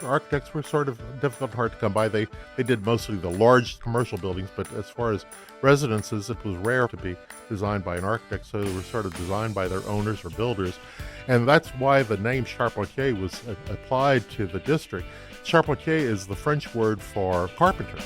architects were sort of difficult, hard to come by. They did mostly the large commercial buildings, but as far as residences, it was rare to be designed by an architect, so they were sort of designed by their owners or builders. And that's why the name Charpentier was applied to the district. Charpentier is the French word for carpenter.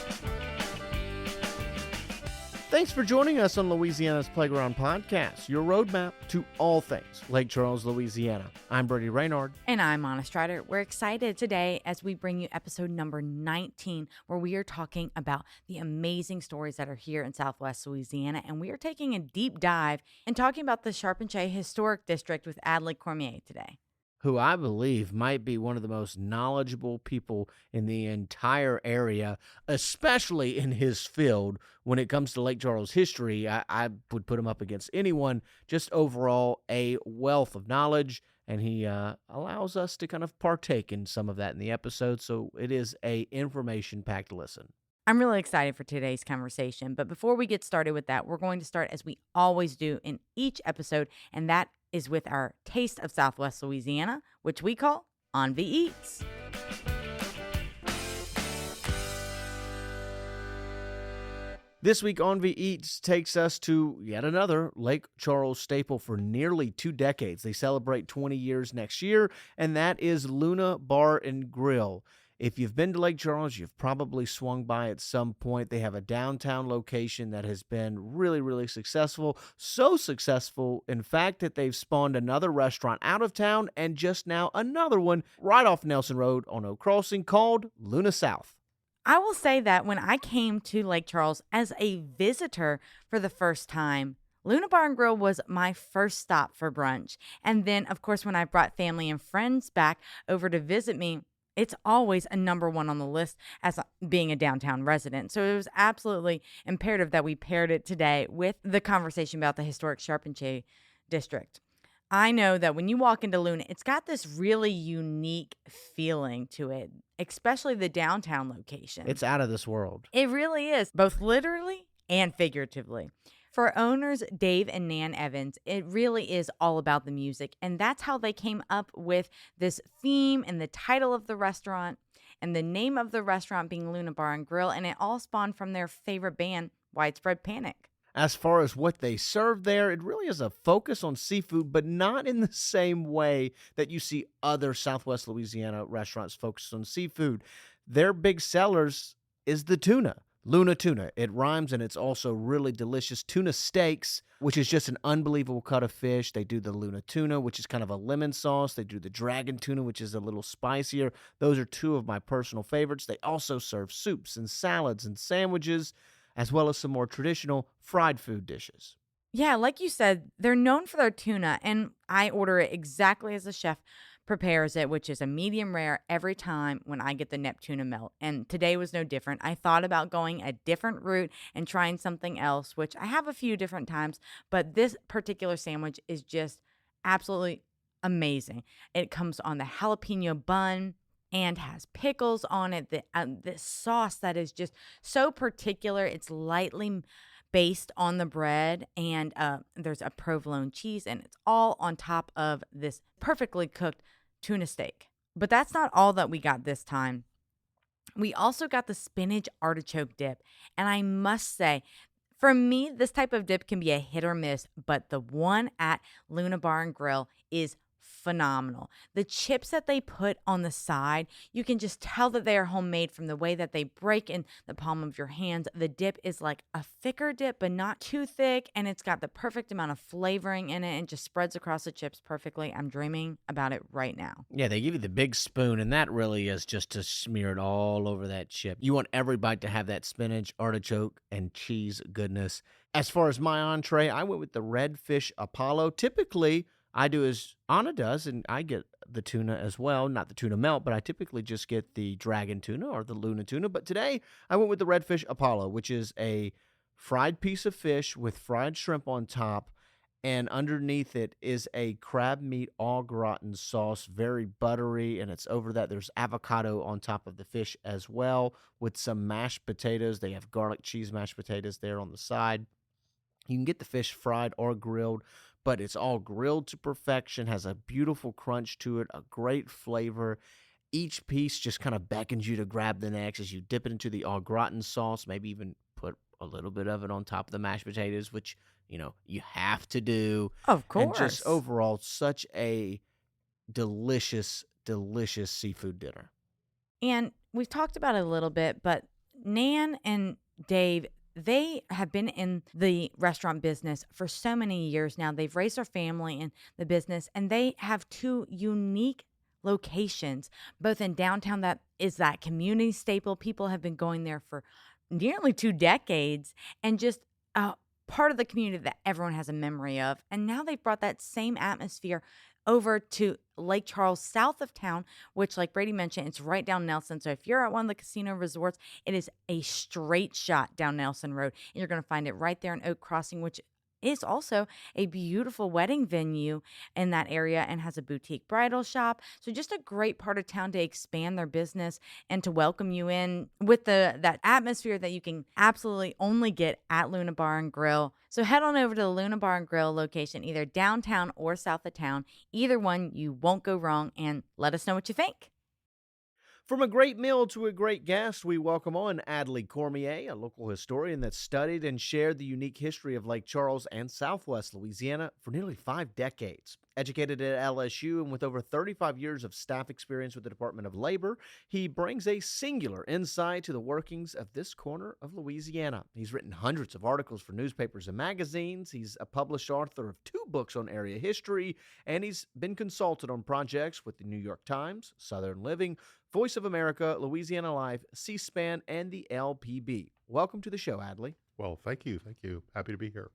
Thanks for joining us on Louisiana's Playground Podcast, your roadmap to all things Lake Charles, Louisiana. I'm Brady Reynard. And I'm Anna Strider. We're excited today as we bring you episode number 19, where we are talking about the amazing stories that are here in Southwest Louisiana. And we are taking a deep dive and talking about the Charpentier Historic District with Adley Cormier today, Who I believe might be one of the most knowledgeable people in the entire area, especially in his field. When it comes to Lake Charles history, I would put him up against anyone. Just overall, a wealth of knowledge, and he allows us to kind of partake in some of that in the episode, so it is a information-packed listen. I'm really excited for today's conversation. But before we get started with that, we're going to start as we always do in each episode, and that is with our Taste of Southwest Louisiana, which we call On V Eats. This week, On V Eats takes us to yet another Lake Charles staple for nearly 2 decades. They celebrate 20 years next year, and that is Luna Bar and Grill. If you've been to Lake Charles, you've probably swung by at some point. They have a downtown location that has been really, really successful. So successful, in fact, that they've spawned another restaurant out of town and just now another one right off Nelson Road on Oak Crossing called Luna South. I will say that when I came to Lake Charles as a visitor for the first time, Luna Bar and Grill was my first stop for brunch. And then, of course, when I brought family and friends back over to visit me, it's always a number one on the list as being a downtown resident. So it was absolutely imperative that we paired it today with the conversation about the historic Charpentier District. I know that when you walk into Luna, it's got this really unique feeling to it, especially the downtown location. It's out of this world. It really is, both literally and figuratively. For owners Dave and Nan Evans, it really is all about the music, and that's how they came up with this theme and the title of the restaurant and the name of the restaurant being Luna Bar and Grill, and it all spawned from their favorite band, Widespread Panic. As far as what they serve there, it really is a focus on seafood, but not in the same way that you see other Southwest Louisiana restaurants focused on seafood. Their big sellers is the tuna. Luna tuna. It rhymes, and it's also really delicious. Tuna steaks, which is just an unbelievable cut of fish. They do the Luna tuna, which is kind of a lemon sauce. They do the dragon tuna, which is a little spicier. Those are 2 of my personal favorites. They also serve soups and salads and sandwiches, as well as some more traditional fried food dishes. Yeah, like you said, they're known for their tuna, and I order it exactly as the chef prepares it, which is a medium rare every time when I get the Neptuna melt. And today was no different. I thought about going a different route and trying something else, which I have a few different times, but this particular sandwich is just absolutely amazing. It comes on the jalapeno bun and has pickles on it. This sauce that is just so particular. It's lightly based on the bread, and there's a provolone cheese, and it's all on top of this perfectly cooked tuna steak. But that's not all that we got this time. We also got the spinach artichoke dip, and I must say, for me, this type of dip can be a hit or miss, but the one at Luna Bar and Grill is phenomenal. The chips that they put on the side, you can just tell that they are homemade from the way that they break in the palm of your hands. The dip is like a thicker dip, but not too thick, and it's got the perfect amount of flavoring in it and just spreads across the chips perfectly. I'm dreaming about it right now. Yeah, they give you the big spoon, and that really is just to smear it all over that chip. You want every bite to have that spinach, artichoke, and cheese goodness. As far as my entree, I went with the Redfish Apollo. Typically, I do as Anna does, and I get the tuna as well. Not the tuna melt, but I typically just get the dragon tuna or the Luna tuna. But today, I went with the Redfish Apollo, which is a fried piece of fish with fried shrimp on top, and underneath it is a crab meat au gratin sauce, very buttery, and it's over that. There's avocado on top of the fish as well with some mashed potatoes. They have garlic cheese mashed potatoes there on the side. You can get the fish fried or grilled, but it's all grilled to perfection, has a beautiful crunch to it, a great flavor, each piece just kind of beckons you to grab the next as you dip it into the au gratin sauce, maybe even put a little bit of it on top of the mashed potatoes, which, you have to do. Of And just course. overall, such a delicious, delicious seafood dinner. And we've talked about it a little bit, but Nan and Dave, they have been in the restaurant business for so many years now. They've raised their family in the business, and they have two unique locations, both in downtown that is that community staple. People have been going there for nearly 2 decades, and just part of the community that everyone has a memory of. And now they've brought that same atmosphere over to Lake Charles, south of town, which, like Brady mentioned, it's right down Nelson. So if you're at one of the casino resorts, it is a straight shot down Nelson Road. And you're going to find it right there in Oak Crossing, which is also a beautiful wedding venue in that area and has a boutique bridal shop. So just a great part of town to expand their business and to welcome you in with that atmosphere that you can absolutely only get at Luna Bar and Grill. So head on over to the Luna Bar and Grill location, either downtown or south of town. Either one, you won't go wrong, and let us know what you think. From a great meal to a great guest, we welcome on Adley Cormier, a local historian that studied and shared the unique history of Lake Charles and Southwest Louisiana for nearly 5 decades. Educated at LSU and with over 35 years of staff experience with the Department of Labor, he brings a singular insight to the workings of this corner of Louisiana. He's written hundreds of articles for newspapers and magazines. He's a published author of 2 books on area history, and he's been consulted on projects with the New York Times, Southern Living, Voice of America, Louisiana Live, C-SPAN, and the LPB. Welcome to the show, Adley. Well, thank you. Thank you. Happy to be here.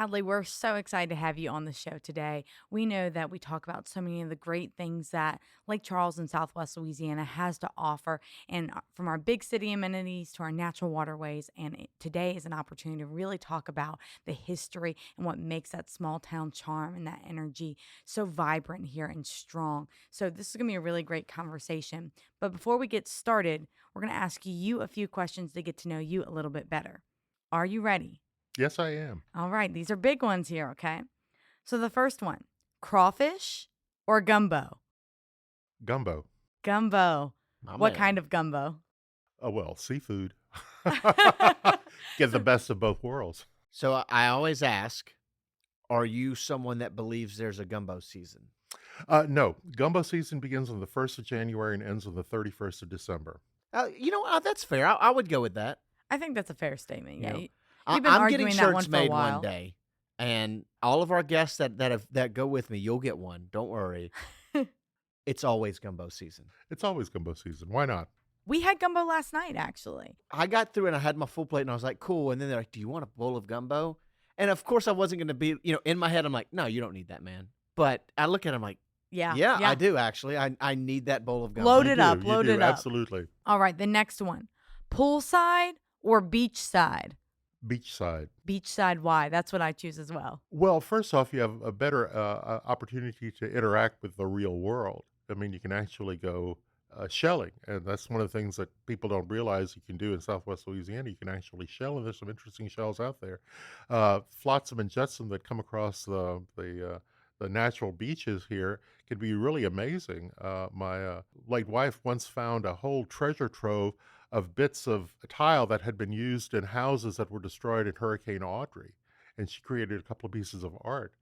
Adley, we're so excited to have you on the show today. We know that we talk about so many of the great things that Lake Charles and Southwest Louisiana has to offer, and from our big city amenities to our natural waterways. And today is an opportunity to really talk about the history and what makes that small town charm and that energy so vibrant here and strong. So this is going to be a really great conversation. But before we get started, we're going to ask you a few questions to get to know you a little bit better. Are you ready? Yes, I am. All right, these are big ones here, okay? So the first one, crawfish or gumbo? Gumbo. Gumbo. What kind of gumbo? Oh, well, seafood. Get the best of both worlds. So I always ask, are you someone that believes there's a gumbo season? No, gumbo season begins on the 1st of January and ends on the 31st of December. That's fair. I would go with that. I think that's a fair statement. Yeah. You know, You've been I'm arguing getting that one shirts for a made while. one day, and all of our guests that go with me, you'll get one. Don't worry. It's always gumbo season. It's always gumbo season. Why not? We had gumbo last night, actually. I got through and I had my full plate, and I was like, cool. And then they're like, do you want a bowl of gumbo? And of course, I wasn't going to be, in my head, I'm like, no, you don't need that, man. But I look at him like, Yeah. I do, actually. I need that bowl of gumbo. Load You it do, up. you Load do, it up. Absolutely. All right, the next one, poolside or beachside? Beachside. Beachside, why? That's what I choose as well. Well, first off, you have a better opportunity to interact with the real world. I mean, you can actually go shelling, and that's one of the things that people don't realize you can do in Southwest Louisiana. You can actually shell, and there's some interesting shells out there. Flotsam and jetsam that come across the natural beaches here can be really amazing. My late wife once found a whole treasure trove of bits of tile that had been used in houses that were destroyed in Hurricane Audrey. And she created a couple of pieces of art.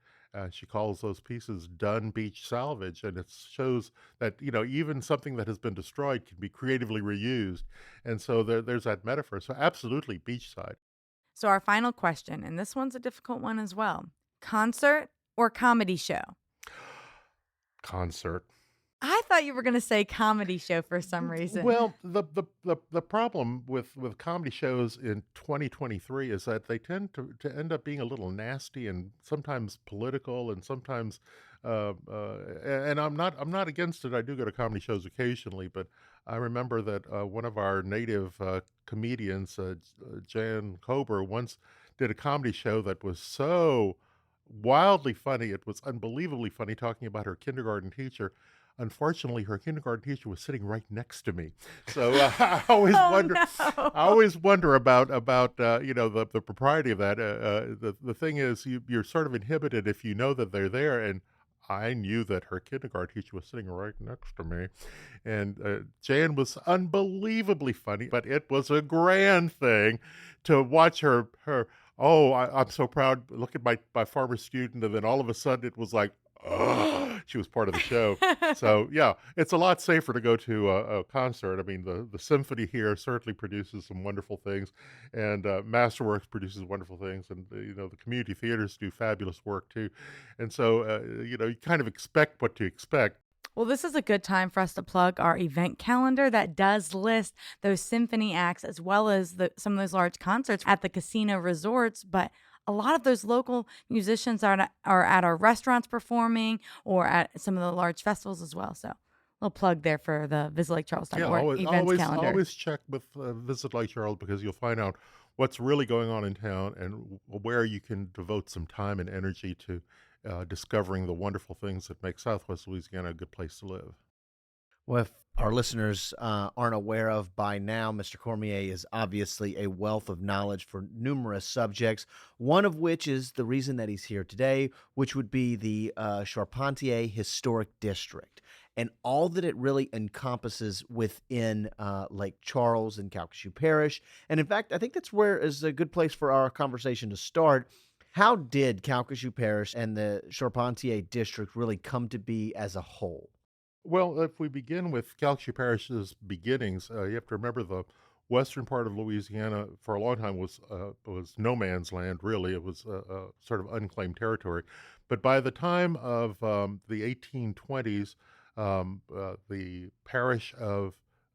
She calls those pieces done beach salvage. And it shows that, even something that has been destroyed can be creatively reused. And so there's that metaphor. So absolutely beachside. So our final question, and this one's a difficult one as well. Concert or comedy show? Concert. I thought you were going to say comedy show for some reason. Well, the problem with comedy shows in 2023 is that they tend to end up being a little nasty and sometimes political and sometimes and I'm not against it. I do go to comedy shows occasionally, but I remember that one of our native comedians, Jan Kober, once did a comedy show that was so wildly funny. It was unbelievably funny, talking about her kindergarten teacher. Unfortunately, her kindergarten teacher was sitting right next to me, so I always wonder. No. I always wonder about the propriety of that. The thing is, you're sort of inhibited if you know that they're there, and I knew that her kindergarten teacher was sitting right next to me. And Jan was unbelievably funny, but it was a grand thing to watch her. Oh, I'm so proud. Look at my former student. And then all of a sudden it was like, oh, she was part of the show. So, yeah, it's a lot safer to go to a concert. I mean, the symphony here certainly produces some wonderful things, and Masterworks produces wonderful things, and the community theaters do fabulous work too. And so, you kind of expect what to expect. Well, this is a good time for us to plug our event calendar that does list those symphony acts as well as some of those large concerts at the casino resorts. But a lot of those local musicians are at our restaurants performing or at some of the large festivals as well. So, a little plug there for the Yeah, visitlakecharles.org events calendar. always check with Visit Lake Charles, because you'll find out what's really going on in town and where you can devote some time and energy to discovering the wonderful things that make Southwest Louisiana a good place to live. Well, if our listeners aren't aware of by now, Mr. Cormier is obviously a wealth of knowledge for numerous subjects, one of which is the reason that he's here today, which would be the Charpentier Historic District and all that it really encompasses within Lake Charles and Calcasieu Parish. And in fact, I think that's where is a good place for our conversation to start. How did Calcasieu Parish and the Charpentier District really come to be as a whole? Well, if we begin with Calcasieu Parish's beginnings, you have to remember the western part of Louisiana for a long time was no man's land. Really, it was sort of unclaimed territory. But by the time of the 1820s, the parish of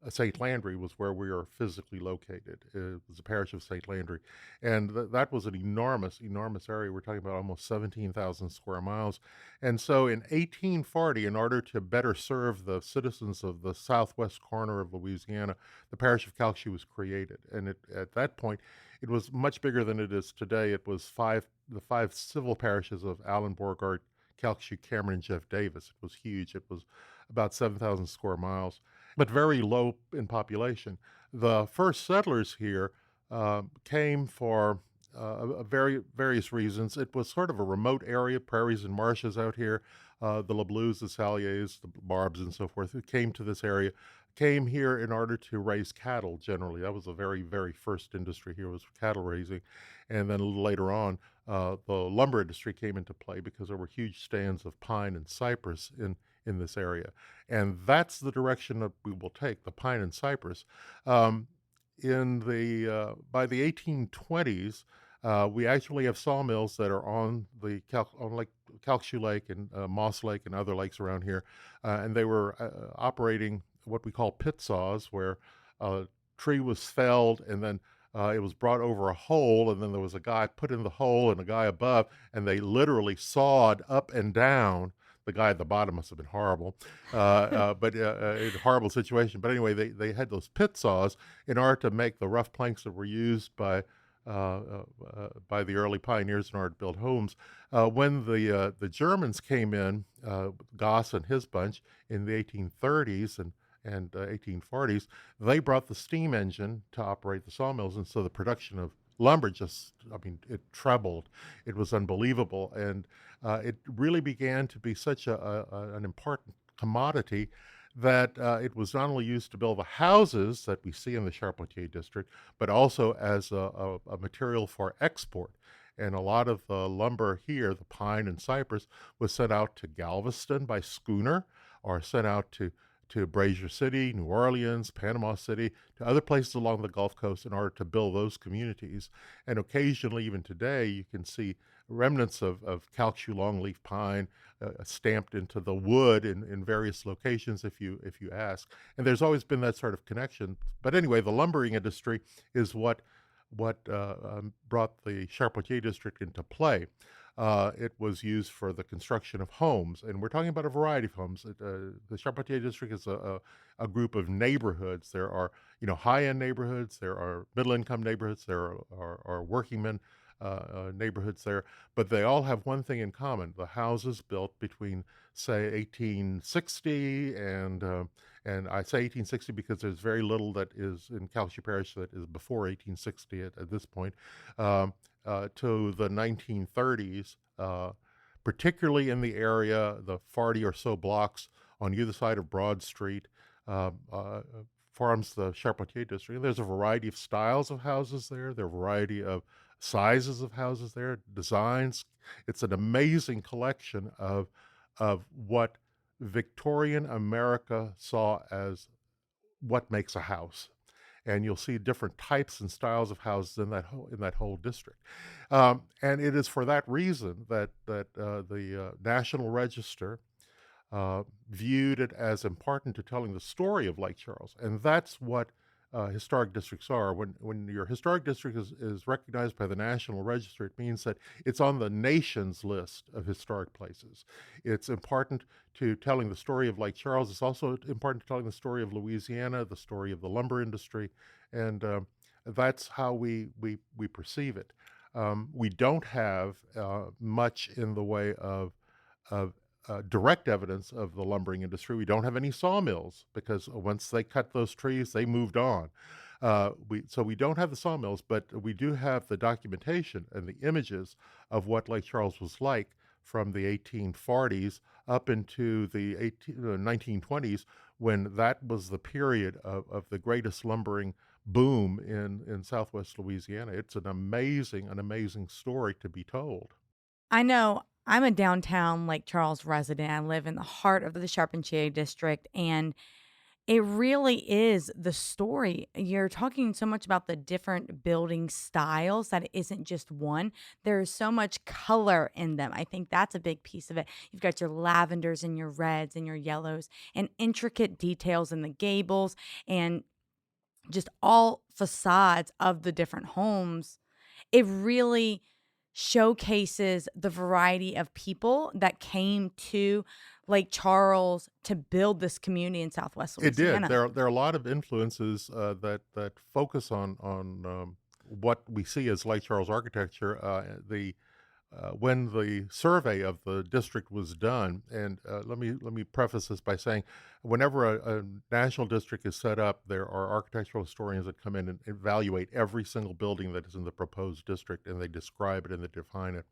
St. Landry was where we are physically located. It was the parish of St. Landry. And that was an enormous, enormous area. We're talking about almost 17,000 square miles. And so in 1840, in order to better serve the citizens of the southwest corner of Louisiana, the parish of Calcasieu was created. And at that point, it was much bigger than it is today. It was the five civil parishes of Allen, Beauregard, Calcasieu, Cameron, and Jeff Davis. It was huge. It was about 7,000 square miles, but very low in population. The first settlers here came for various reasons. It was sort of a remote area, prairies and marshes out here. The LeBlus, the Saliers, the Barbs, and so forth, who came to this area, came here in order to raise cattle generally. That was the very, very first industry here, was cattle raising. And then a little later on, the lumber industry came into play because there were huge stands of pine and cypress in this area. And that's the direction that we will take, the pine and cypress. By the 1820s, we actually have sawmills that are on Lake Calcasieu Lake and Moss Lake and other lakes around here, and they were operating what we call pit saws, where a tree was felled and then it was brought over a hole, and then there was a guy put in the hole and a guy above, and they literally sawed up and down. The guy at the bottom must have been horrible, but a horrible situation. But anyway, they had those pit saws in order to make the rough planks that were used by the early pioneers in order to build homes. When the Germans came in, Goss and his bunch, in the 1830s and 1840s, they brought the steam engine to operate the sawmills, and so the production of lumber it trebled. It was unbelievable, and it really began to be such an important commodity that it was not only used to build the houses that we see in the Charpentier district, but also as a material for export. And a lot of the lumber here, the pine and cypress, was sent out to Galveston by schooner, or sent out to Brazier City, New Orleans, Panama City, to other places along the Gulf Coast in order to build those communities. And occasionally, even today, you can see remnants of Calcasieu longleaf pine stamped into the wood in various locations if you ask. And there's always been that sort of connection. But anyway, the lumbering industry is what brought the Charpentier district into play. It was used for the construction of homes, and we're talking about a variety of homes. The Charpentier district is a group of neighborhoods. There are high-end neighborhoods, there are middle-income neighborhoods, there are working-men neighborhoods there, but they all have one thing in common: the houses built between, say, 1860 and I say 1860 because there's very little that is in Calcasieu Parish that is before 1860 at this point, to the 1930s. particularly in the area, the 40 or so blocks on either side of Broad Street, uh, uh, forms the Charpentier District. There's a variety of styles of houses there. There are a variety of sizes of houses there, designs. It's an amazing collection of what Victorian America saw as what makes a house. And you'll see different types and styles of houses in that whole district. And it is for that reason that the National Register viewed it as important to telling the story of Lake Charles. And that's what historic districts are. When your historic district is recognized by the National Register, it means that it's on the nation's list of historic places. It's important to telling the story of Lake Charles. It's also important to telling the story of Louisiana, the story of the lumber industry, and that's how we perceive it. We don't have much in the way of direct evidence of the lumbering industry. We don't have any sawmills because once they cut those trees, they moved on. So we don't have the sawmills, but we do have the documentation and the images of what Lake Charles was like from the 1840s up into the 1920s, when that was the period of the greatest lumbering boom in Southwest Louisiana. It's an amazing story to be told. I know I'm a downtown Lake Charles resident. I live in the heart of the Charpentier District, and it really is the story. You're talking so much about the different building styles that it isn't just one. There's so much color in them. I think that's a big piece of it. You've got your lavenders and your reds and your yellows and intricate details in the gables and just all facades of the different homes. It really showcases the variety of people that came to Lake Charles to build this community in Southwest It did. Louisiana. There are a lot of influences that focus on what we see as Lake Charles architecture. The When the survey of the district was done, and let me preface this by saying, whenever a national district is set up, there are architectural historians that come in and evaluate every single building that is in the proposed district, and they describe it and they define it.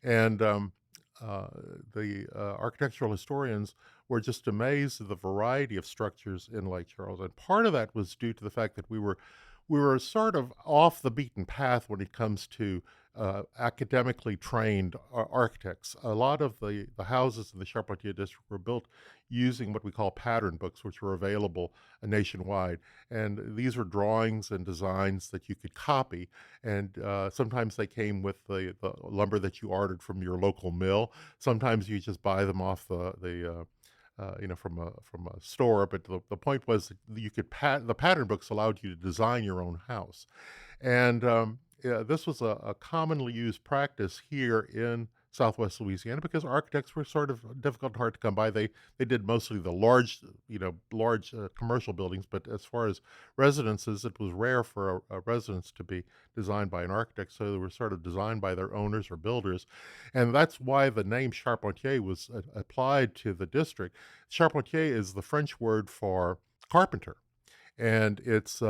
And the architectural historians were just amazed at the variety of structures in Lake Charles, and part of that was due to the fact that we were sort of off the beaten path when it comes to academically trained architects. A lot of the houses in the Charpentier District were built using what we call pattern books, which were available nationwide. And these were drawings and designs that you could copy. And sometimes they came with the lumber that you ordered from your local mill. Sometimes you just buy them off from a store. But the point was that you could the pattern books allowed you to design your own house. And yeah, this was a commonly used practice here in Southwest Louisiana because architects were sort of difficult and hard to come by. They did mostly the large commercial buildings, but as far as residences, it was rare for a residence to be designed by an architect. So they were sort of designed by their owners or builders, and that's why the name Charpentier was applied to the district. Charpentier is the French word for carpenter. And it's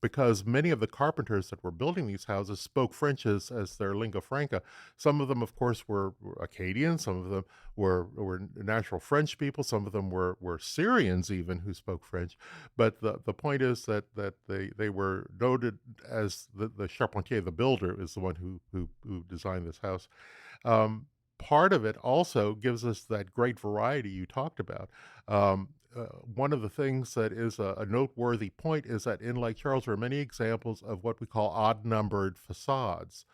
because many of the carpenters that were building these houses spoke French as their lingua franca. Some of them, of course, were Acadian. Some of them were natural French people. Some of them were Syrians even who spoke French. But the point is that they were noted as the Charpentier, the builder, is the one who designed this house. Part of it also gives us that great variety you talked about. One of the things that is a noteworthy point is that in Lake Charles there are many examples of what we call odd-numbered facades.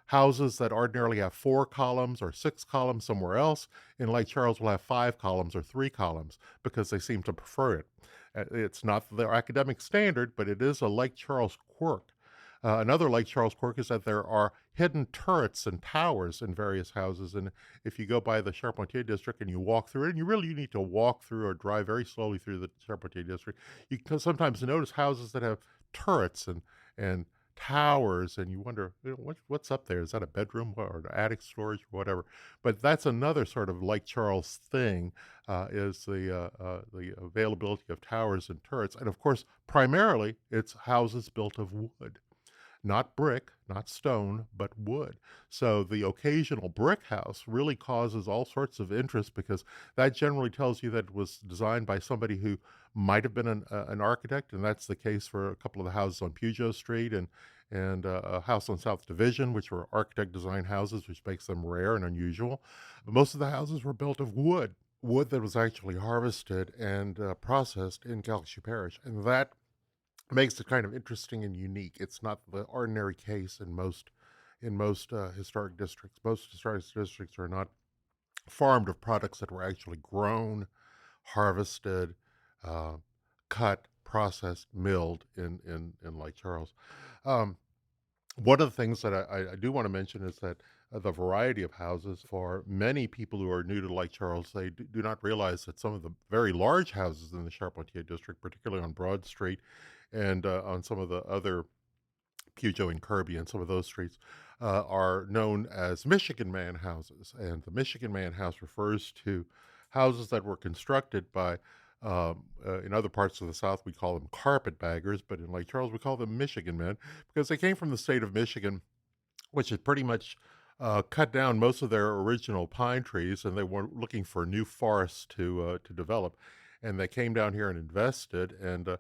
Houses that ordinarily have 4 columns or 6 columns somewhere else in Lake Charles will have 5 columns or 3 columns because they seem to prefer it. It's not their academic standard, but it is a Lake Charles quirk. Another Lake Charles quirk is that there are hidden turrets and towers in various houses. And if you go by the Charpentier District and you walk through it, and you really need to walk through or drive very slowly through the Charpentier District, you can sometimes notice houses that have turrets and towers, and you wonder, what's up there? Is that a bedroom or an attic storage or whatever? But that's another sort of Lake Charles thing, is the availability of towers and turrets. And of course, primarily, it's houses built of wood. not brick, not stone, but wood. So the occasional brick house really causes all sorts of interest because that generally tells you that it was designed by somebody who might have been an architect, and that's the case for a couple of the houses on Puget Street and a house on South Division, which were architect design houses, which makes them rare and unusual. But most of the houses were built of wood that was actually harvested and processed in Calcasieu Parish, and that makes it kind of interesting and unique. It's not the ordinary case in most historic districts. Most historic districts are not farmed of products that were actually grown, harvested, uh, cut, processed, milled in Lake Charles. Um, One of the things that I do want to mention is that the variety of houses for many people who are new to Lake Charles, they do not realize that some of the very large houses in the Charpentier district, particularly on Broad Street and on some of the other Pujo and Kirby and some of those streets, are known as Michigan Man houses. And the Michigan Man house refers to houses that were constructed by, in other parts of the South, we call them carpetbaggers, but in Lake Charles, we call them Michigan Men because they came from the state of Michigan, which had pretty much cut down most of their original pine trees, and they were looking for new forests to develop. And they came down here and invested, and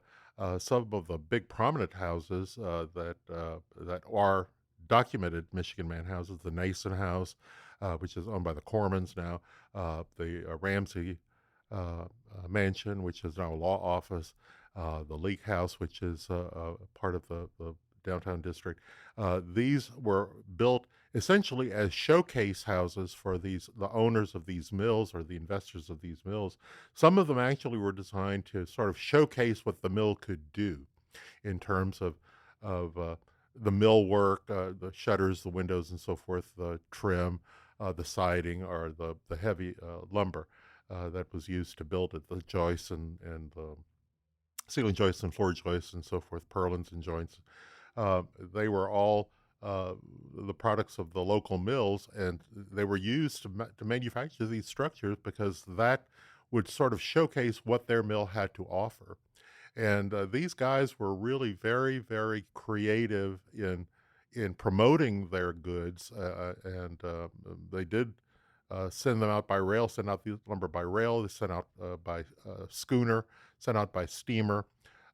some of the big prominent houses that are documented Michigan Man houses, the Nason House, which is owned by the Cormans now, the Ramsey Mansion, which is now a law office, the Leak House, which is part of the downtown district. These were built essentially as showcase houses for the owners of these mills or the investors of these mills. Some of them actually were designed to sort of showcase what the mill could do in terms of the mill work, the shutters, the windows, and so forth, the trim, the siding, or the heavy lumber that was used to build it, the joists and the ceiling joists and floor joists and so forth, purlins and joints. They were all the products of the local mills, and they were used to manufacture these structures because that would sort of showcase what their mill had to offer. And these guys were really very, very creative in promoting their goods, and they did send them out by rail, send out the lumber by rail, they sent out by schooner, sent out by steamer.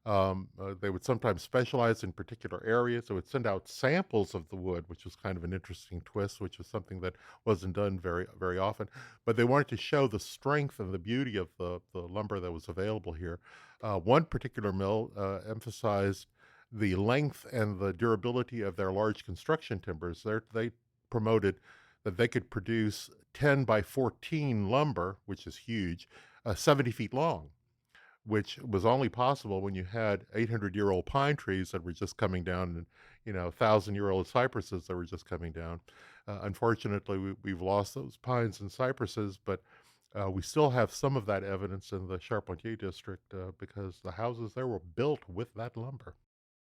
They would sometimes specialize in particular areas. They would send out samples of the wood, which was kind of an interesting twist, which was something that wasn't done very, very often. But they wanted to show the strength and the beauty of the lumber that was available here. One particular mill emphasized the length and the durability of their large construction timbers. They promoted that they could produce 10 by 14 lumber, which is huge, 70 feet long, which was only possible when you had 800-year-old pine trees that were just coming down and, 1,000-year-old cypresses that were just coming down. Unfortunately, we've lost those pines and cypresses, but we still have some of that evidence in the Charpentier district because the houses there were built with that lumber.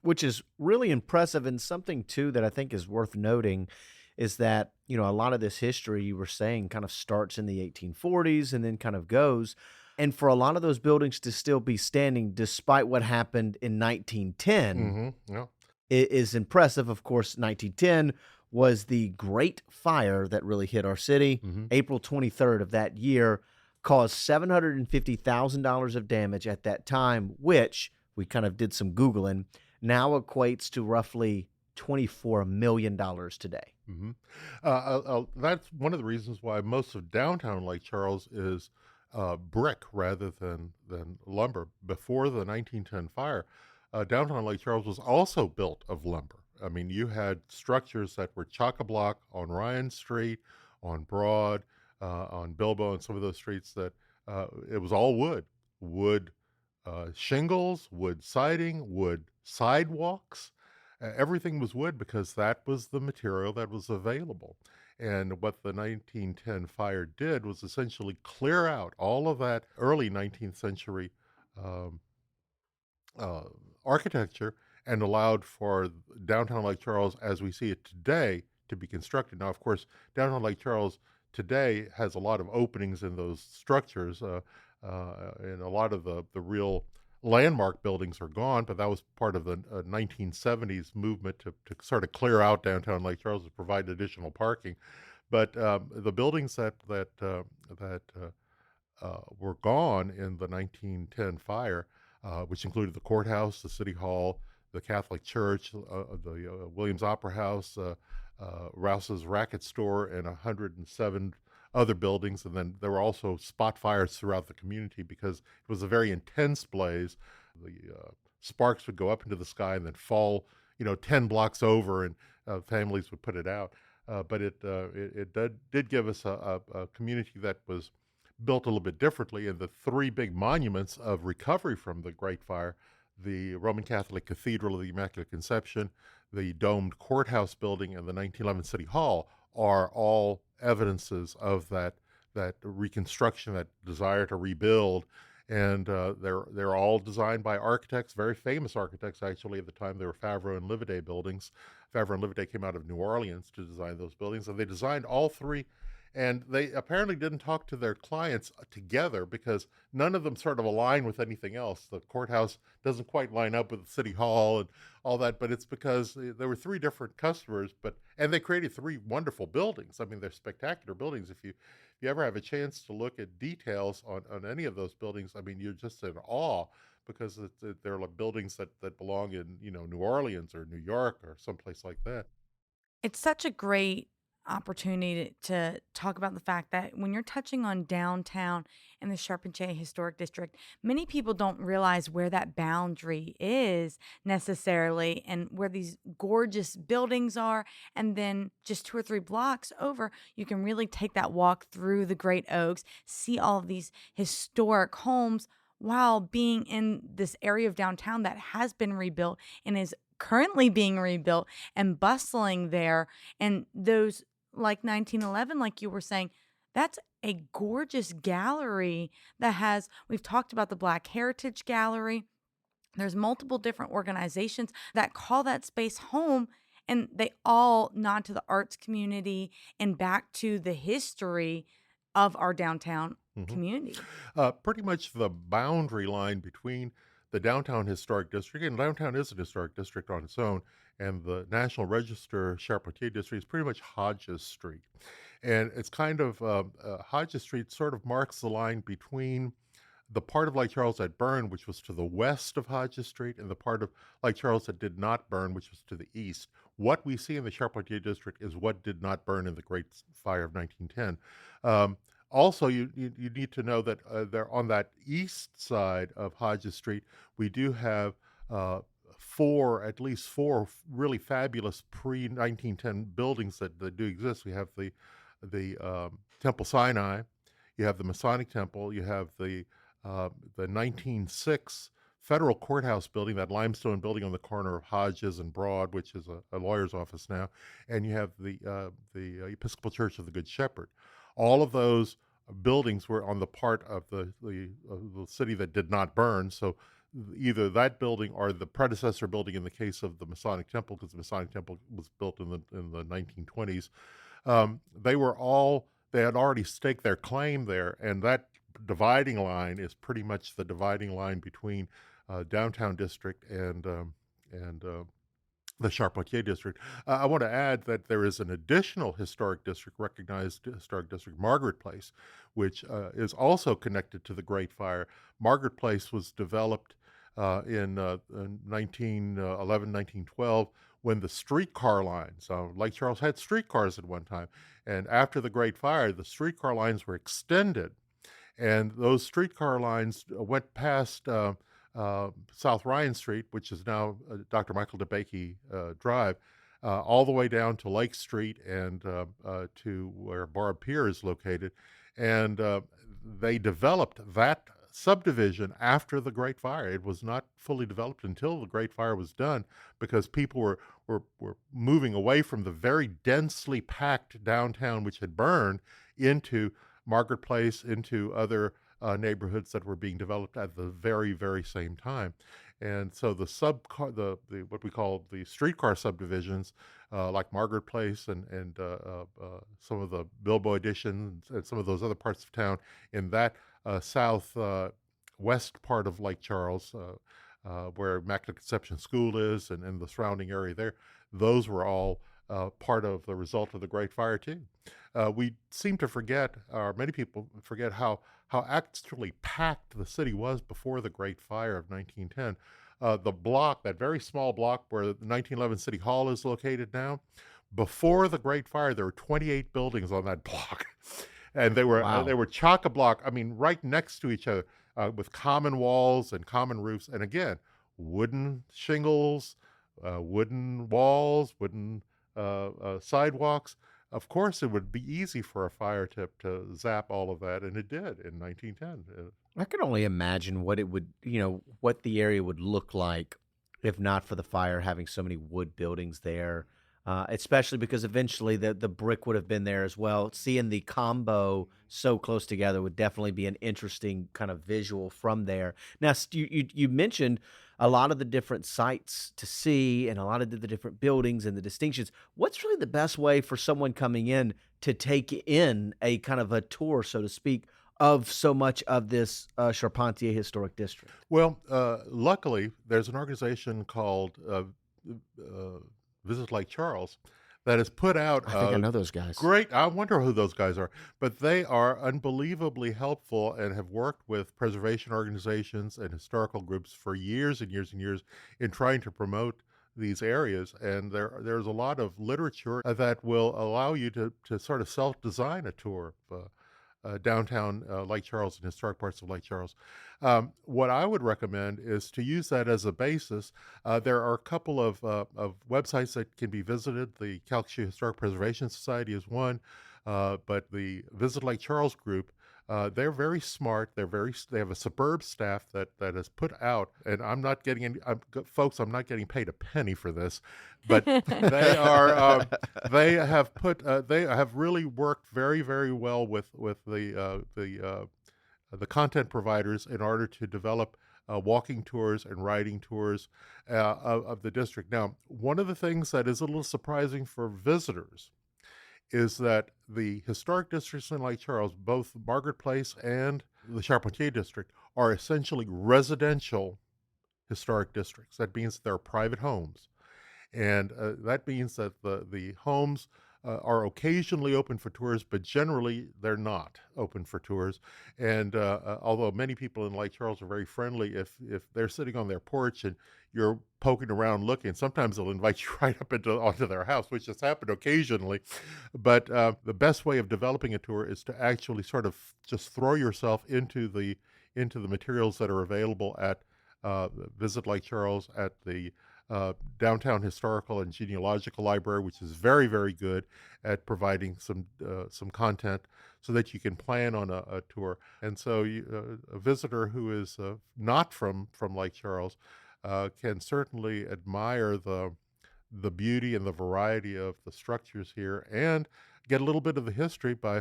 Which is really impressive, and something too that I think is worth noting is that, a lot of this history you were saying kind of starts in the 1840s and then kind of goes. And for a lot of those buildings to still be standing despite what happened in 1910 Yeah. is impressive. Of course, 1910 was the Great Fire that really hit our city. April 23rd of that year caused $750,000 of damage at that time, which we kind of did some Googling, now equates to roughly $24 million today. That's one of the reasons why most of downtown Lake Charles is brick rather than lumber. Before the 1910 fire, downtown Lake Charles was also built of lumber. I mean, you had structures that were chock-a-block on Ryan Street, on Broad, on Bilbo, and some of those streets that it was all wood shingles, wood siding, wood sidewalks. Everything was wood because that was the material that was available. And what the 1910 fire did was essentially clear out all of that early 19th century um, architecture and allowed for downtown Lake Charles as we see it today to be constructed. Now, of course, downtown Lake Charles today has a lot of openings in those structures, and a lot of the real landmark buildings are gone, but that was part of the 1970s movement to sort of clear out downtown Lake Charles to provide additional parking. But the buildings that were gone in the 1910 fire, which included the courthouse, the city hall, the Catholic church, the Williams Opera House, Rouse's Racket Store, and 107 other buildings. And then there were also spot fires throughout the community because it was a very intense blaze. The sparks would go up into the sky and then fall, 10 blocks over, and families would put it out. But it did give us a community that was built a little bit differently. And the three big monuments of recovery from the Great Fire, the Roman Catholic Cathedral of the Immaculate Conception, the domed courthouse building, and the 1911 City Hall, are all evidences of that reconstruction, that desire to rebuild. And they're all designed by architects, very famous architects actually at the time. They were Favreau and Livaudais buildings. Favreau and Livaudais came out of New Orleans to design those buildings, and they designed all three. And they apparently didn't talk to their clients together because none of them sort of align with anything else. The courthouse doesn't quite line up with the city hall and all that, but it's because there were three different customers, and they created three wonderful buildings. I mean, they're spectacular buildings. If you ever have a chance to look at details on any of those buildings, I mean, you're just in awe because they're like buildings that belong in, New Orleans or New York or someplace like that. It's such a great opportunity to talk about the fact that when you're touching on downtown and the Charpentier Historic District, many people don't realize where that boundary is necessarily and where these gorgeous buildings are. And then just 2 or 3 blocks over, you can really take that walk through the Great Oaks, see all of these historic homes while being in this area of downtown that has been rebuilt and is currently being rebuilt and bustling there. And those, like 1911, like you were saying, that's a gorgeous gallery that has, we've talked about the Black Heritage Gallery. There's multiple different organizations that call that space home, and they all nod to the arts community and back to the history of our downtown Mhm. community. Pretty much the boundary line between the downtown historic district, and downtown is an historic district on its own, and the National Register Charpentier district is pretty much Hodges Street. And it's kind of Hodges Street sort of marks the line between the part of Lake Charles that burned, which was to the west of Hodges Street, and the part of Lake Charles that did not burn, which was to the east. What we see in the Charpentier district is what did not burn in the Great Fire of 1910. Um, Also, you need to know that there on that east side of Hodges Street, we do have at least four really fabulous pre-1910 buildings that do exist. We have the Temple Sinai, you have the Masonic Temple, you have the 1906 Federal Courthouse building, that limestone building on the corner of Hodges and Broad, which is a lawyer's office now, and you have the Episcopal Church of the Good Shepherd. All of those buildings were on the part of the city that did not burn. So either that building or the predecessor building in the case of the Masonic Temple, because the Masonic Temple was built in the 1920s. They had already staked their claim there, and that dividing line is pretty much the dividing line between downtown district and the Charpentier district. I want to add that there is an additional recognized historic district, Margaret Place, which is also connected to the Great Fire. Margaret Place was developed in 1911, 1912, when the streetcar lines, Lake Charles had streetcars at one time, and after the Great Fire, the streetcar lines were extended, and those streetcar lines went past South Ryan Street, which is now Dr. Michael DeBakey Drive, all the way down to Lake Street and to where Barb Pier is located. And they developed that subdivision after the Great Fire. It was not fully developed until the Great Fire was done because people were moving away from the very densely packed downtown, which had burned, into Margaret Place, into other neighborhoods that were being developed at the very, very same time. And so the what we call the streetcar subdivisions, like Margaret Place and some of the Bilbo Addition and some of those other parts of town in that south west part of Lake Charles, where Immaculate Conception School is, and the surrounding area there. Those were all part of the result of the Great Fire too. We seem to forget, or many people forget, how actually packed the city was before the Great Fire of 1910. The block, that very small block where the 1911 City Hall is located now, before the Great Fire, there were 28 buildings on that block, and they Wow. were chock a block. I mean, right next to each other, with common walls and common roofs, and again, wooden shingles, wooden walls, wooden sidewalks. Of course, it would be easy for a fire to zap all of that, and it did in 1910. I can only imagine what it would, what the area would look like if not for the fire having so many wood buildings there, especially because eventually the brick would have been there as well. Seeing the combo so close together would definitely be an interesting kind of visual from there. Now, you mentioned a lot of the different sites to see and a lot of the different buildings and the distinctions. What's really the best way for someone coming in to take in a kind of a tour, so to speak, of so much of this Charpentier Historic District? Well, luckily, there's an organization called Visit Lake Charles that has put out I think I know those guys. great. I wonder who those guys are, but they are unbelievably helpful and have worked with preservation organizations and historical groups for years and years and years in trying to promote these areas. And there's a lot of literature that will allow you to sort of self-design a tour of downtown Lake Charles and historic parts of Lake Charles. What I would recommend is to use that as a basis. There are a couple of websites that can be visited. The Calcasieu Historic Preservation Society is one, but the Visit Lake Charles group, they're very smart. They have a superb staff that has put out, and I'm not getting any, folks, I'm not getting paid a penny for this, but they are, they have really worked very, very well with the content providers in order to develop walking tours and riding tours of the district. Now, one of the things that is a little surprising for visitors is that the historic districts in Lake Charles, both Margaret Place and the Charpentier district, are essentially residential historic districts. That means they're private homes. And that means that the homes are occasionally open for tours, but generally they're not open for tours. And although many people in Lake Charles are very friendly, if they're sitting on their porch and you're poking around looking, sometimes they'll invite you right up onto their house, which has happened occasionally. But the best way of developing a tour is to actually sort of just throw yourself into the materials that are available at Visit Lake Charles, at the Downtown Historical and Genealogical Library, which is very, very good at providing some content so that you can plan on a tour. And so a visitor who is not from Lake Charles can certainly admire the beauty and the variety of the structures here and get a little bit of the history by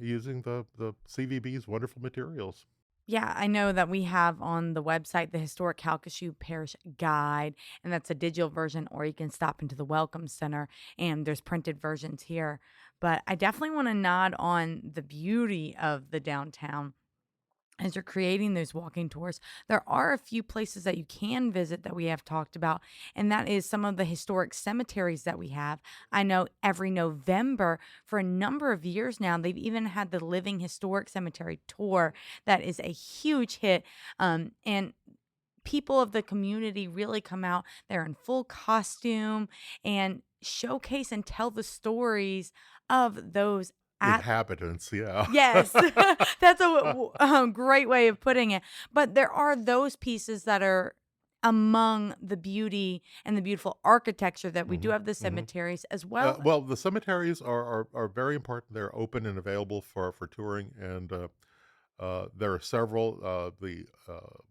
using the CVB's wonderful materials. Yeah, I know that we have on the website the Historic Calcasieu Parish Guide, and that's a digital version, or you can stop into the Welcome Center, and there's printed versions here. But I definitely want to nod on the beauty of the downtown as you're creating those walking tours. There are a few places that you can visit that we have talked about, and that is some of the historic cemeteries that we have. I know every November for a number of years now, they've even had the Living Historic Cemetery tour that is a huge hit. And people of the community really come out. They're in full costume and showcase and tell the stories of those at Inhabitants, yeah. Yes, that's a great way of putting it. But there are those pieces that are among the beauty and the beautiful architecture that we do hmm have the hmm cemeteries as well. Well, the cemeteries are very important. They're open and available for touring, and there are several. The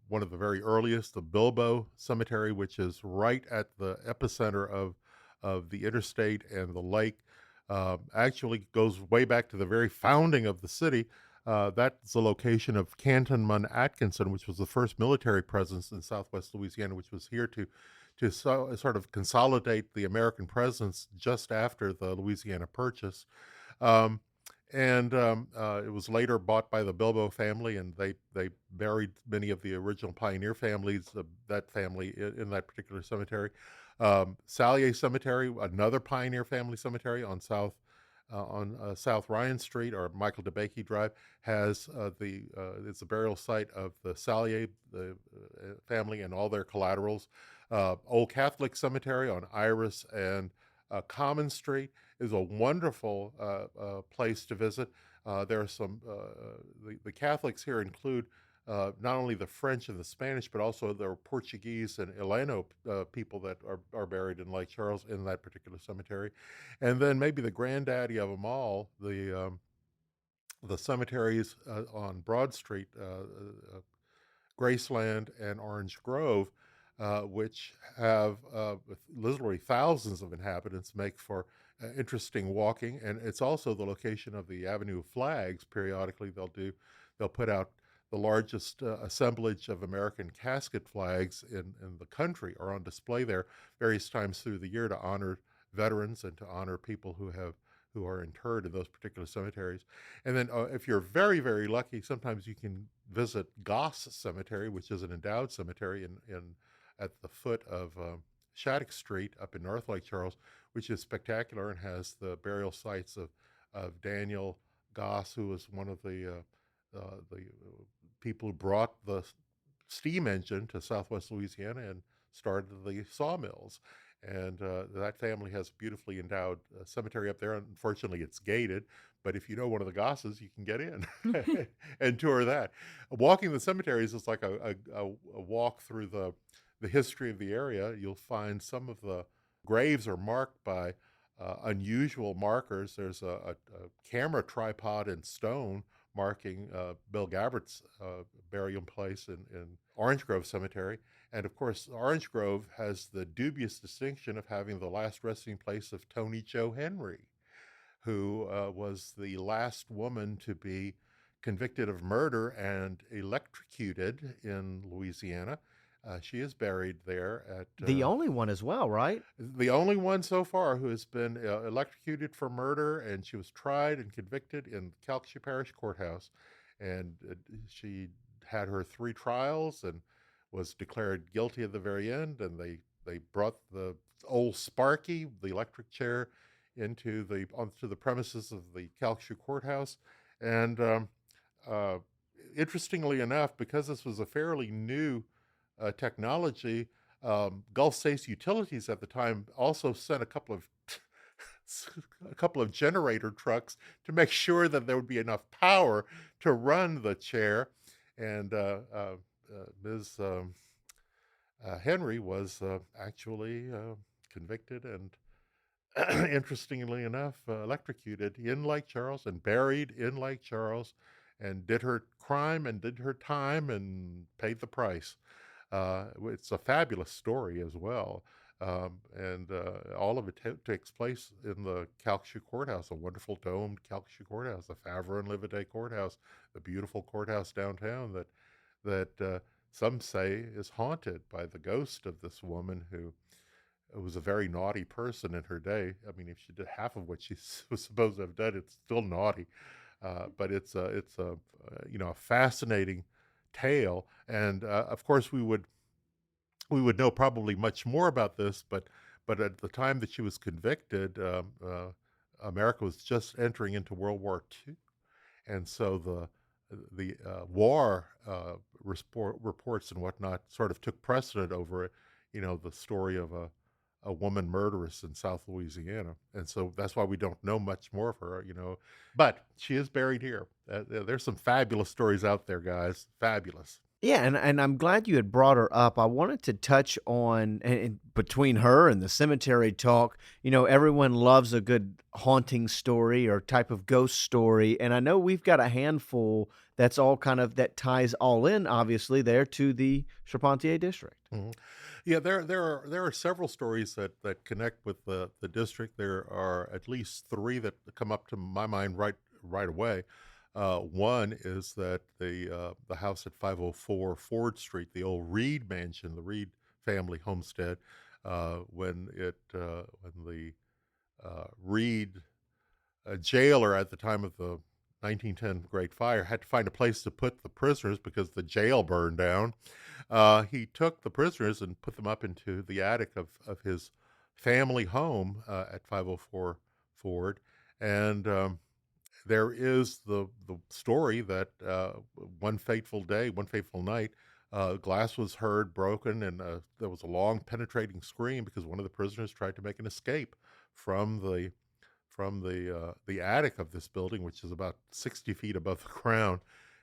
One of the very earliest, the Bilbo Cemetery, which is right at the epicenter of the interstate and the lake, actually goes way back to the very founding of the city. That's the location of Cantonman Atkinson, which was the first military presence in Southwest Louisiana, which was here to sort of consolidate the American presence just after the Louisiana Purchase. Um, And it was later bought by the Bilbo family, and they buried many of the original pioneer families of that family in that particular cemetery. Sallier Cemetery, another pioneer family cemetery on South Ryan Street or Michael DeBakey Drive, has it's the burial site of the Sallier family and all their collaterals. Old Catholic Cemetery on Iris and Common Street is a wonderful place to visit. There are the Catholics here include not only the French and the Spanish, but also there are Portuguese and Ileno people that are buried in Lake Charles in that particular cemetery. And then maybe the granddaddy of them all, the cemeteries on Broad Street, Graceland and Orange Grove, which have literally thousands of inhabitants, make for interesting walking. And it's also the location of the Avenue of Flags. Periodically, they'll put out the largest assemblage of American casket flags in the country are on display there various times through the year to honor veterans and to honor people who are interred in those particular cemeteries. And then if you're very, very lucky, sometimes you can visit Goss Cemetery, which is an endowed cemetery in at the foot of Shattuck Street up in North Lake Charles, which is spectacular and has the burial sites of Daniel Goss, who was one of the people who brought the steam engine to Southwest Louisiana and started the sawmills. And that family has a beautifully endowed cemetery up there. Unfortunately, it's gated, but if you know one of the Gosses, you can get in and tour that. Walking the cemeteries is like a walk through the history of the area. You'll find some of the graves are marked by unusual markers. There's a camera tripod in stone marking Bill Gabbert's burial place in Orange Grove Cemetery. And of course, Orange Grove has the dubious distinction of having the last resting place of Tony Jo Henry, who was the last woman to be convicted of murder and electrocuted in Louisiana. She is buried there at The only one as well, right? the only one so far who has been electrocuted for murder, and she was tried and convicted in Calcasieu Parish Courthouse. And she had her 3 trials and was declared guilty at the very end. And they brought the old Sparky, the electric chair, onto the premises of the Calcasieu Courthouse. And interestingly enough, because this was a fairly new technology, Gulf States Utilities at the time also sent a couple of generator trucks to make sure that there would be enough power to run the chair. And Ms. Henry was actually convicted and, interestingly enough, electrocuted in Lake Charles and buried in Lake Charles, and did her crime and did her time and paid the price. It's a fabulous story as well. And all of it takes place in the Calcasieu Courthouse, a wonderful domed Calcasieu Courthouse, the Favre and Livaday Courthouse, the beautiful courthouse downtown that some say is haunted by the ghost of this woman who was a very naughty person in her day. I mean, if she did half of what she was supposed to have done, it's still naughty. But it's a a fascinating tale. And of course, we would know probably much more about this, but at the time that she was convicted, America was just entering into World War II, and so the war reports and whatnot sort of took precedent over it. The story of a woman murderess in South Louisiana, and so that's why we don't know much more of her. But she is buried here. There's some fabulous stories out there, guys. Fabulous. Yeah, and I'm glad you had brought her up. I wanted to touch on and between her and the cemetery talk. Everyone loves a good haunting story or type of ghost story, and I know we've got a handful that's all kind of that ties all in, obviously, there to the Charpentier district. Mhm. Yeah, there are several stories that connect with the district. There are at least 3 that come up to my mind right away. One is that the house at 504 Ford Street, the old Reed Mansion, the Reed family homestead, when the Reed a jailer at the time of the 1910 Great Fire had to find a place to put the prisoners because the jail burned down. He took the prisoners and put them up into the attic of his family home at 504 Ford. And there is the story that one fateful day, one fateful night, glass was heard broken, and there was a long penetrating scream because one of the prisoners tried to make an escape from the attic of this building, which is about 60 feet above the ground,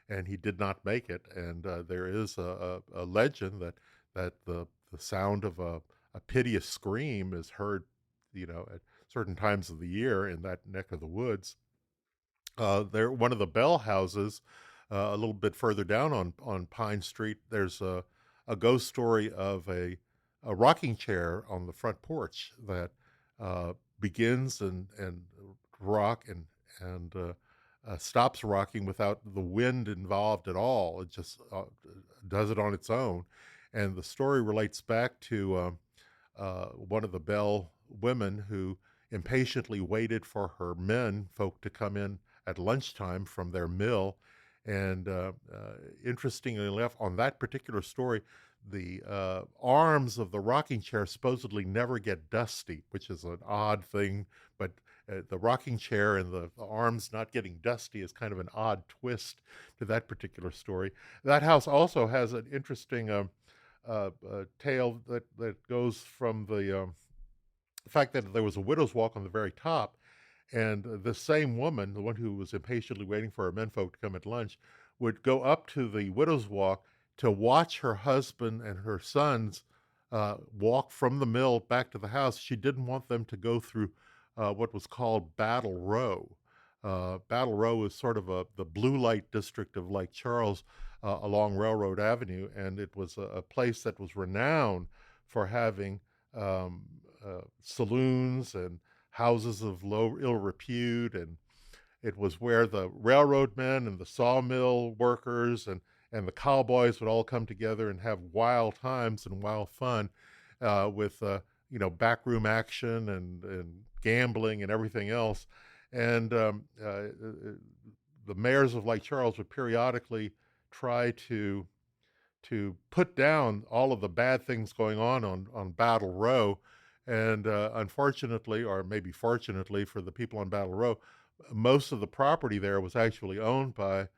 and he did not make it. And there is a legend that the sound of a piteous scream is heard, at certain times of the year in that neck of the woods. There, one of the Bell houses, a little bit further down on Pine Street, there's a ghost story of a rocking chair on the front porch that begins and rock and stops rocking without the wind involved at all. It just does it on its own. And the story relates back to one of the Bell women who impatiently waited for her men folk to come in at lunchtime from their mill. And interestingly enough, on that particular story, the arms of the rocking chair supposedly never get dusty, which is an odd thing. But the rocking chair and the arms not getting dusty is kind of an odd twist to that particular story. That house also has an interesting tale that goes from the fact that there was a widow's walk on the very top, and the same woman, the one who was impatiently waiting for her menfolk to come at lunch, would go up to the widow's walk to watch her husband and her sons walk from the mill back to the house. She didn't want them to go through what was called Battle Row. Battle Row is sort of the blue light district of Lake Charles along Railroad Avenue, and it was a place that was renowned for having saloons and houses of ill repute, and it was where the railroad men and the sawmill workers and the cowboys would all come together and have wild times and wild fun with backroom action and gambling and everything else. And the mayors of Lake Charles would periodically try to put down all of the bad things going on Battle Row. And unfortunately, or maybe fortunately for the people on Battle Row, most of the property there was actually owned by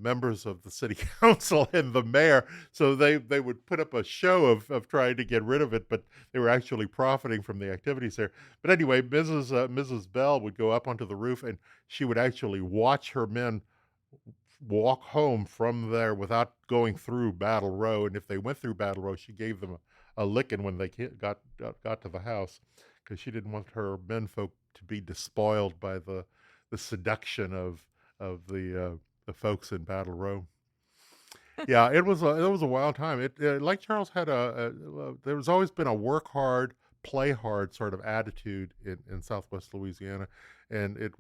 members of the city council and the mayor. So they would put up a show of trying to get rid of it, but they were actually profiting from the activities there. But anyway, Mrs. Bell would go up onto the roof, and she would actually watch her men walk home from there without going through Battle Row. And if they went through Battle Row, she gave them a licking when they got to the house, because she didn't want her menfolk to be despoiled by the seduction of the folks in Battle Row. Yeah, it was a wild time. Lake Charles had there was always been a work hard, play hard sort of attitude in Southwest Louisiana, and it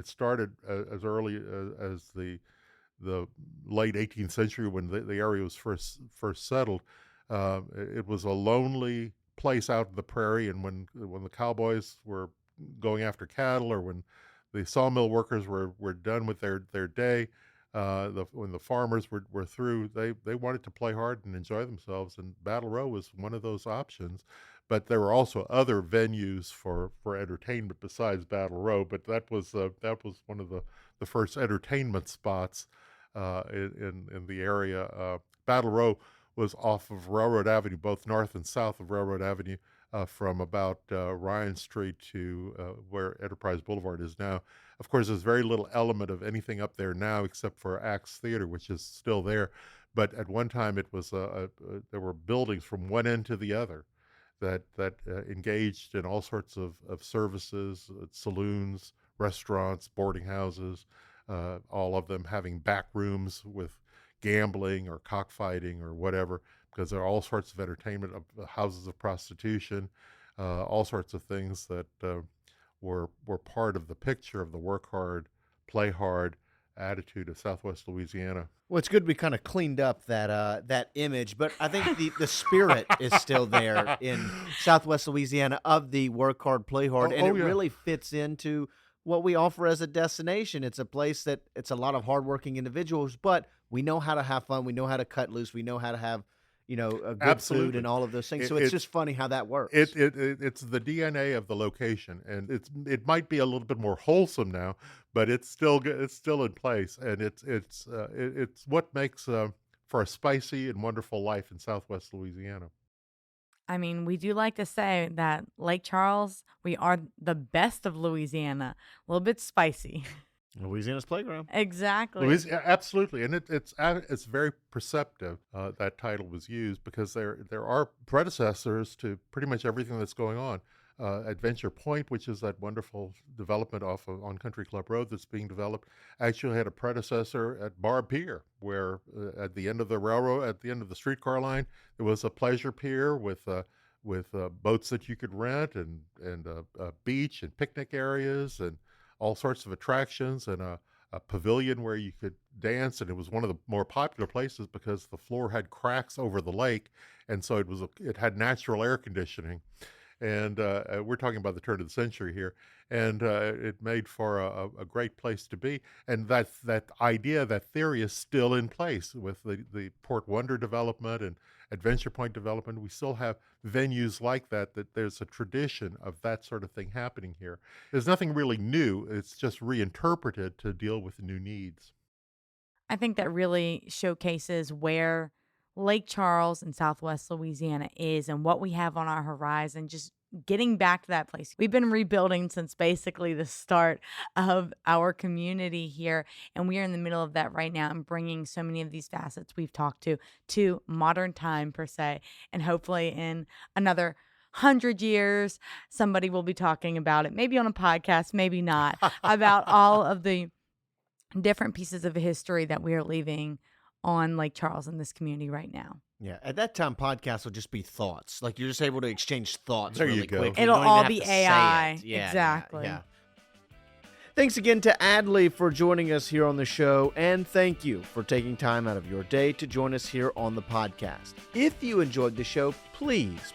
started as early as the late 18th century when the area was first settled. It was a lonely place out in the prairie, and when the cowboys were going after cattle, or when the sawmill workers were done with their day, when the farmers were through, they wanted to play hard and enjoy themselves, and Battle Row was one of those options. But there were also other venues for entertainment besides Battle Row. But that was one of the first entertainment spots in the area. Battle Row was off of Railroad Avenue, both north and south of Railroad Avenue, from about Ryan Street to where Enterprise Boulevard is now. Of course, there's very little element of anything up there now except for Axe Theater, which is still there. But at one time, it was there were buildings from one end to the other that engaged in all sorts of services, saloons, restaurants, boarding houses, all of them having back rooms with gambling or cockfighting or whatever, because there are all sorts of entertainment, houses of prostitution, all sorts of things that were part of the picture of the work hard, play hard, attitude of Southwest Louisiana. Well, it's good we kind of cleaned up that image, but I think the spirit is still there in Southwest Louisiana of the work hard, play hard, and it really fits into what we offer as a destination. It's a place that it's a lot of hardworking individuals, but we know how to have fun. We know how to cut loose. We know how to have, a good food and all of those things. So it's just funny how that works. It's the DNA of the location, and it might be a little bit more wholesome now, but it's still in place, and it's what makes for a spicy and wonderful life in Southwest Louisiana. I mean, we do like to say that Lake Charles, we are the best of Louisiana. A little bit spicy. Louisiana's playground. Exactly. Absolutely, and it's very perceptive that title was used because there are predecessors to pretty much everything that's going on. Adventure Point, which is that wonderful development on Country Club Road that's being developed, actually had a predecessor at Barb Pier, where at the end of the railroad, at the end of the streetcar line, there was a pleasure pier with boats that you could rent and a beach and picnic areas and all sorts of attractions and a pavilion where you could dance. And it was one of the more popular places because the floor had cracks over the lake, and so it had natural air conditioning. And we're talking about the turn of the century here, and it made for a great place to be. And that idea, that theory is still in place with the Port Wonder development and Adventure Point development. We still have venues like that there's a tradition of that sort of thing happening here. There's nothing really new. It's just reinterpreted to deal with new needs. I think that really showcases where Lake Charles in Southwest Louisiana is and what we have on our horizon, just getting back to that place. We've been rebuilding since basically the start of our community here, and we are in the middle of that right now and bringing so many of these facets we've talked to modern time per se, and hopefully in another 100 years, somebody will be talking about it, maybe on a podcast, maybe not, about all of the different pieces of history that we are leaving on Lake Charles in this community right now. Yeah, at that time, podcasts will just be thoughts. Like you're just able to exchange thoughts There really you go. quick. It'll You don't all even be have to say AI. it. Yeah, Exactly. Yeah. Thanks again to Adley for joining us here on the show, and thank you for taking time out of your day to join us here on the podcast. If you enjoyed the show, please,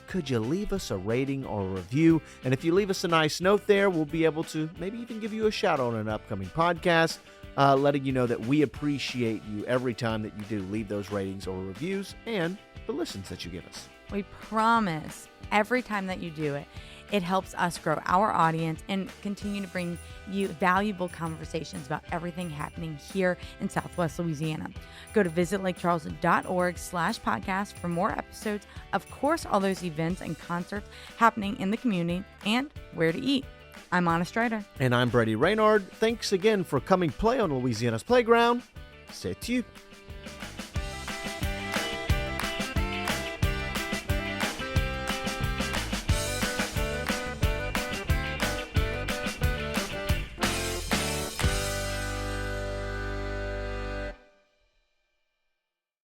could you leave us a rating or a review? And if you leave us a nice note there, we'll be able to maybe even give you a shout out on an upcoming podcast, letting you know that we appreciate you every time that you do leave those ratings or reviews and the listens that you give us. We promise every time that you do it, it helps us grow our audience and continue to bring you valuable conversations about everything happening here in Southwest Louisiana. Go to visitLakeCharles.org/podcast for more episodes. Of course, all those events and concerts happening in the community and where to eat. I'm Anna Strider. And I'm Brady Reynard. Thanks again for coming play on Louisiana's Playground. C'est tu.